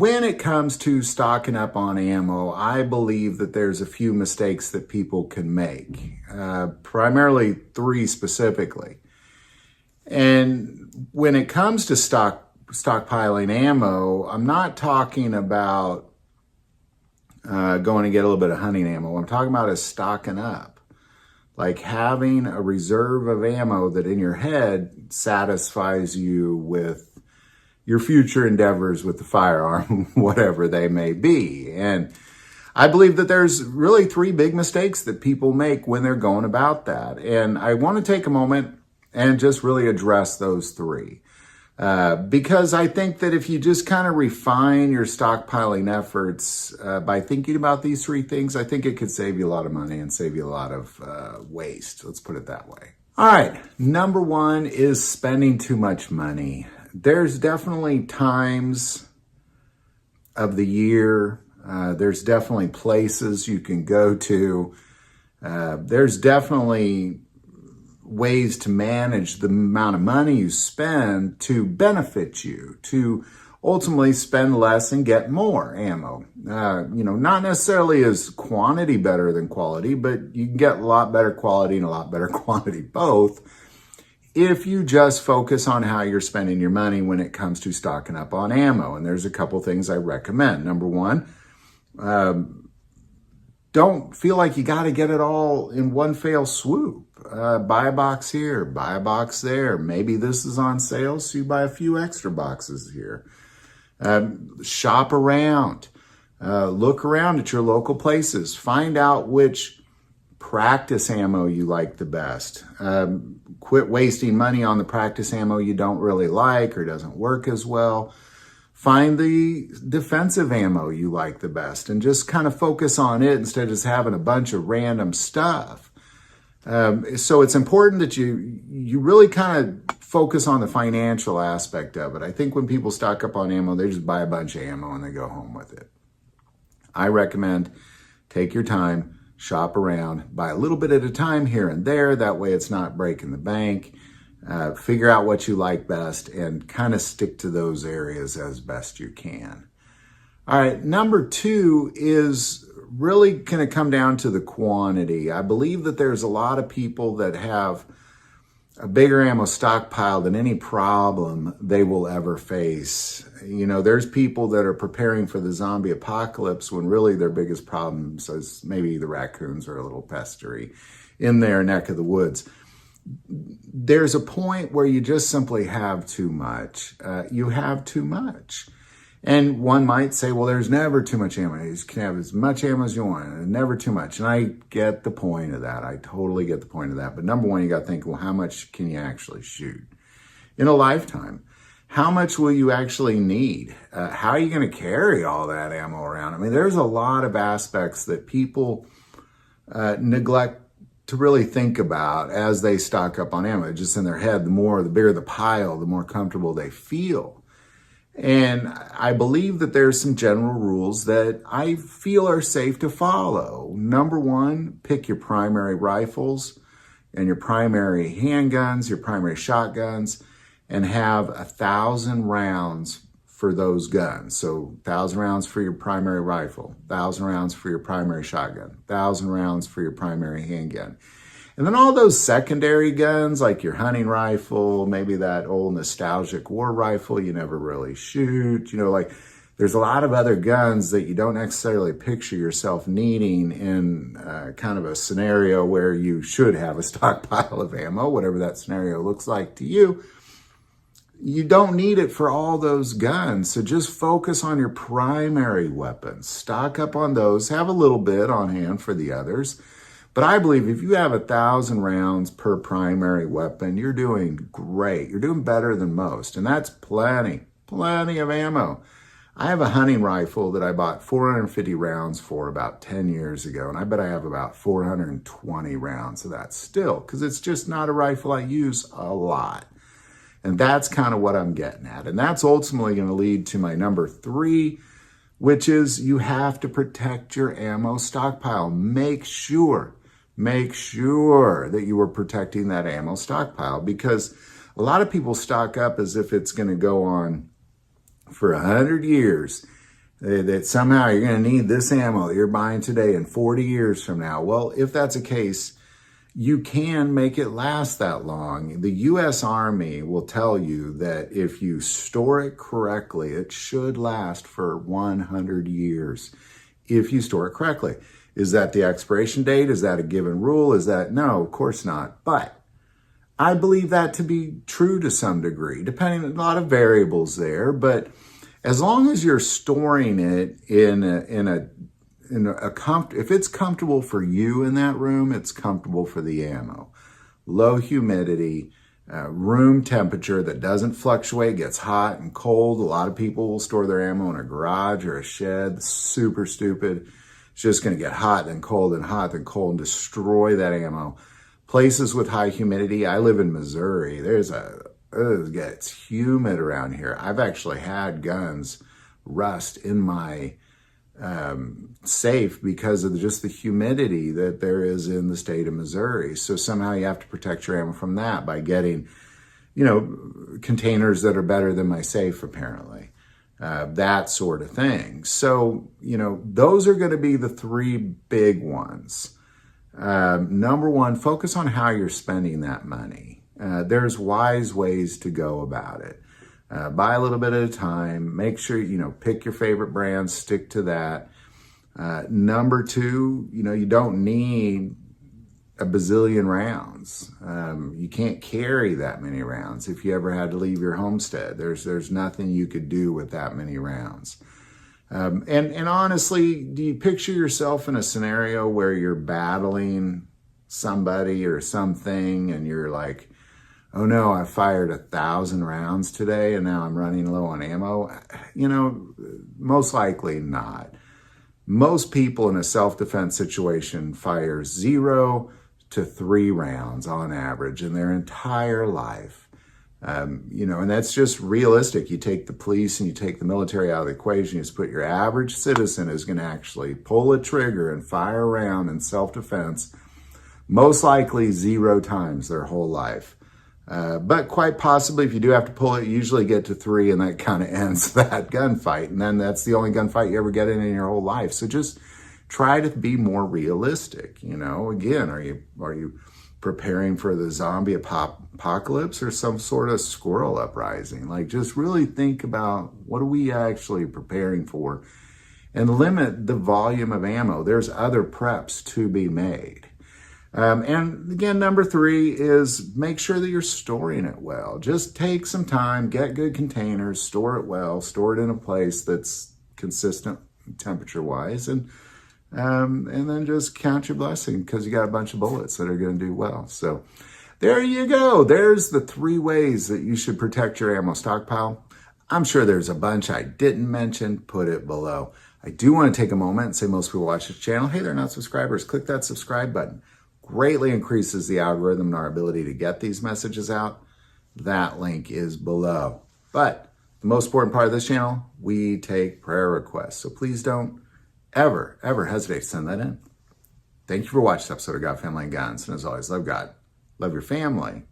when it comes to stocking up on ammo, I believe that there's a few mistakes that people can make, primarily 3 specifically. And when it comes to stockpiling ammo, I'm not talking about going to get a little bit of hunting ammo. What I'm talking about is stocking up, like having a reserve of ammo that in your head satisfies you with your future endeavors with the firearm, whatever they may be. And I believe that there's really 3 big mistakes that people make when they're going about that. And I want to take a moment and just really address those 3. Because I think that if you just kind of refine your stockpiling efforts by thinking about these 3 things, I think it could save you a lot of money and save you a lot of waste. Let's put it that way. All right, number 1 is spending too much money. There's definitely times of the year, there's definitely places you can go to, there's definitely ways to manage the amount of money you spend to benefit you, to ultimately spend less and get more ammo. Not necessarily is quantity better than quality, but you can get a lot better quality and a lot better quantity both if you just focus on how you're spending your money when it comes to stocking up on ammo. And there's a couple things I recommend. Number 1, don't feel like you got to get it all in one fell swoop. Buy a box here, buy a box there. Maybe this is on sale, so you buy a few extra boxes here. Shop around. Look around at your local places. Find out which practice ammo you like the best. Quit wasting money on the practice ammo you don't really like or doesn't work as well. Find the defensive ammo you like the best and just kind of focus on it instead of just having a bunch of random stuff. So it's important that you really kind of focus on the financial aspect of it. I think when people stock up on ammo, they just buy a bunch of ammo and they go home with it. I recommend take your time, shop around, buy a little bit at a time here and there. That way it's not breaking the bank. Figure out what you like best and kind of stick to those areas as best you can. All right, number 2 is really going to come down to the quantity. I believe that there's a lot of people that have a bigger ammo stockpile than any problem they will ever face. There's people that are preparing for the zombie apocalypse when really their biggest problems is maybe the raccoons are a little pestery in their neck of the woods. There's a point where you just simply have too much. You have too much. And one might say, well, there's never too much ammo. You can have as much ammo as you want and never too much. And I get the point of that. I totally get the point of that. But number 1, you got to think, well, how much can you actually shoot in a lifetime? How much will you actually need? How are you going to carry all that ammo around? I mean, there's a lot of aspects that people neglect to really think about as they stock up on ammo. Just in their head, the bigger the pile, the more comfortable they feel. And I believe that there's some general rules that I feel are safe to follow. Number 1, pick your primary rifles and your primary handguns, your primary shotguns, and have 1,000 rounds for those guns. So 1,000 rounds for your primary rifle, 1,000 rounds for your primary shotgun, 1,000 rounds for your primary handgun. And then all those secondary guns, like your hunting rifle, maybe that old nostalgic war rifle you never really shoot, there's a lot of other guns that you don't necessarily picture yourself needing in kind of a scenario where you should have a stockpile of ammo, whatever that scenario looks like to you. You don't need it for all those guns. So just focus on your primary weapons. Stock up on those. Have a little bit on hand for the others. But I believe if you have 1,000 rounds per primary weapon, you're doing great. You're doing better than most. And that's plenty of ammo. I have a hunting rifle that I bought 450 rounds for about 10 years ago. And I bet I have about 420 rounds of that still, because it's just not a rifle I use a lot. And that's kind of what I'm getting at. And that's ultimately going to lead to my number 3, which is you have to protect your ammo stockpile. Make sure that you are protecting that ammo stockpile, because a lot of people stock up as if it's going to go on for 100 years. that somehow you're going to need this ammo that you're buying today and 40 years from now. Well, if that's the case, you can make it last that long. The U.S. Army will tell you that if you store it correctly, it should last for 100 years if you store it correctly. Is that the expiration date? Is that a given rule? Is that, no, of course not. But I believe that to be true to some degree, depending on a lot of variables there. But as long as you're storing it if it's comfortable for you in that room, it's comfortable for the ammo. Low humidity, room temperature that doesn't fluctuate, gets hot and cold. A lot of people will store their ammo in a garage or a shed. Super stupid. It's just going to get hot and cold and hot and cold and destroy that ammo. Places with high humidity. I live in Missouri. It gets humid around here. I've actually had guns rust in my safe because of just the humidity that there is in the state of Missouri. So somehow you have to protect your ammo from that by getting, containers that are better than my safe, apparently. That sort of thing. So, those are going to be the three big ones. Number one, focus on how you're spending that money. There's wise ways to go about it. Buy a little bit at a time. Make sure, pick your favorite brands, stick to that. Number two, you don't need a bazillion rounds. You can't carry that many rounds. If you ever had to leave your homestead, there's nothing you could do with that many rounds. And honestly, do you picture yourself in a scenario where you're battling somebody or something and you're like, oh no, I fired 1,000 rounds today and now I'm running low on ammo? Most likely not. Most people in a self-defense situation fire 0 to 3 rounds on average in their entire life. And that's just realistic. You take the police and you take the military out of the equation, you just put your average citizen is going to actually pull a trigger and fire a round in self-defense, most likely 0 times their whole life. But quite possibly, if you do have to pull it, you usually get to 3 and that kind of ends that gunfight. And then that's the only gunfight you ever get in your whole life. So just try to be more realistic. Again, are you preparing for the zombie apocalypse or some sort of squirrel uprising? Like, just really think about what are we actually preparing for and limit the volume of ammo. There's other preps to be made. And again, number 3 is make sure that you're storing it well. Just take some time, get good containers, store it well, store it in a place that's consistent temperature-wise, and then just count your blessing because you got a bunch of bullets that are going to do well. So there you go. There's the 3 ways that you should protect your ammo stockpile. I'm sure there's a bunch I didn't mention. Put it below. I do want to take a moment and say most people watch this channel, hey, they're not subscribers. Click that subscribe button. Greatly increases the algorithm and our ability to get these messages out. That link is below. But the most important part of this channel, we take prayer requests. So please don't ever hesitate to send that in. Thank you for watching this episode of God, Family, and Guns. And as always, love God, love your family,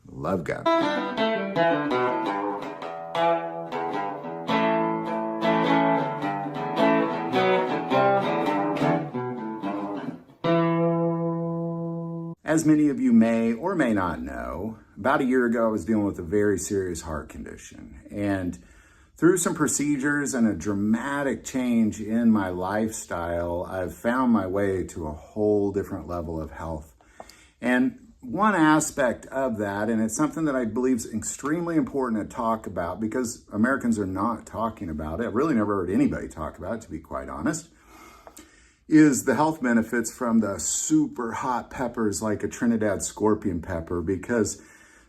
love God. As many of you may or may not know, about a year ago, I was dealing with a very serious heart condition. And through some procedures and a dramatic change in my lifestyle, I've found my way to a whole different level of health. And one aspect of that, and it's something that I believe is extremely important to talk about because Americans are not talking about it. I've really never heard anybody talk about it, to be quite honest, is the health benefits from the super hot peppers like a Trinidad scorpion pepper, because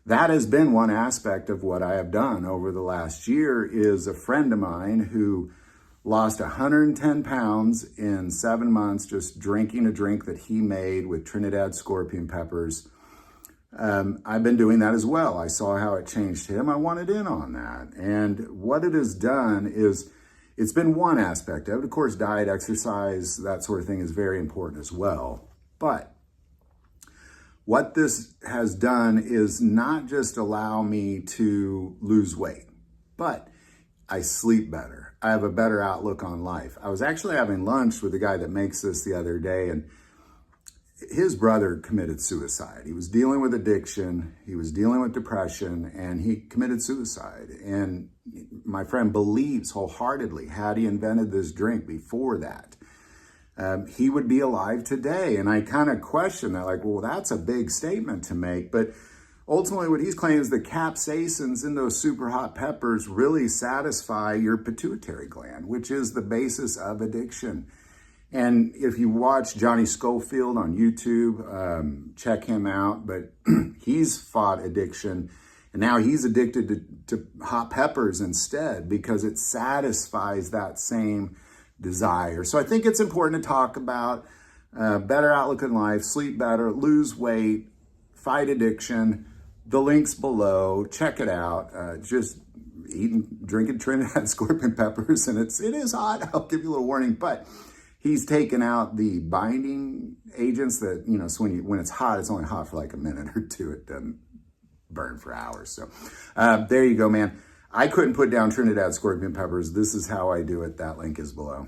that has been one aspect of what I have done over the last year. Is a friend of mine who lost 110 pounds in 7 months just drinking a drink that he made with Trinidad scorpion peppers. I've been doing that as well. I saw how it changed him. I wanted in on that. And what it has done is it's been one aspect of it. Of course, diet, exercise, that sort of thing is very important as well. But what this has done is not just allow me to lose weight, but I sleep better. I have a better outlook on life. I was actually having lunch with the guy that makes this the other day, and his brother committed suicide. He was dealing with addiction, he was dealing with depression, and he committed suicide. And my friend believes wholeheartedly, had he invented this drink before that, he would be alive today. And I kind of question that, like, well, that's a big statement to make. But ultimately what he's claiming is the capsaicins in those super hot peppers really satisfy your pituitary gland, which is the basis of addiction. And if you watch Johnny Schofield on YouTube, check him out. But he's fought addiction, and now he's addicted to hot peppers instead because it satisfies that same desire. So I think it's important to talk about better outlook in life, sleep better, lose weight, fight addiction. The link's below. Check it out. Just drinking Trinidad scorpion peppers, and it is hot. I'll give you a little warning, but he's taken out the binding agents that, so when it's hot, it's only hot for like a minute or two. It doesn't burn for hours. So there you go, man. I couldn't put down Trinidad scorpion peppers. This is how I do it. That link is below.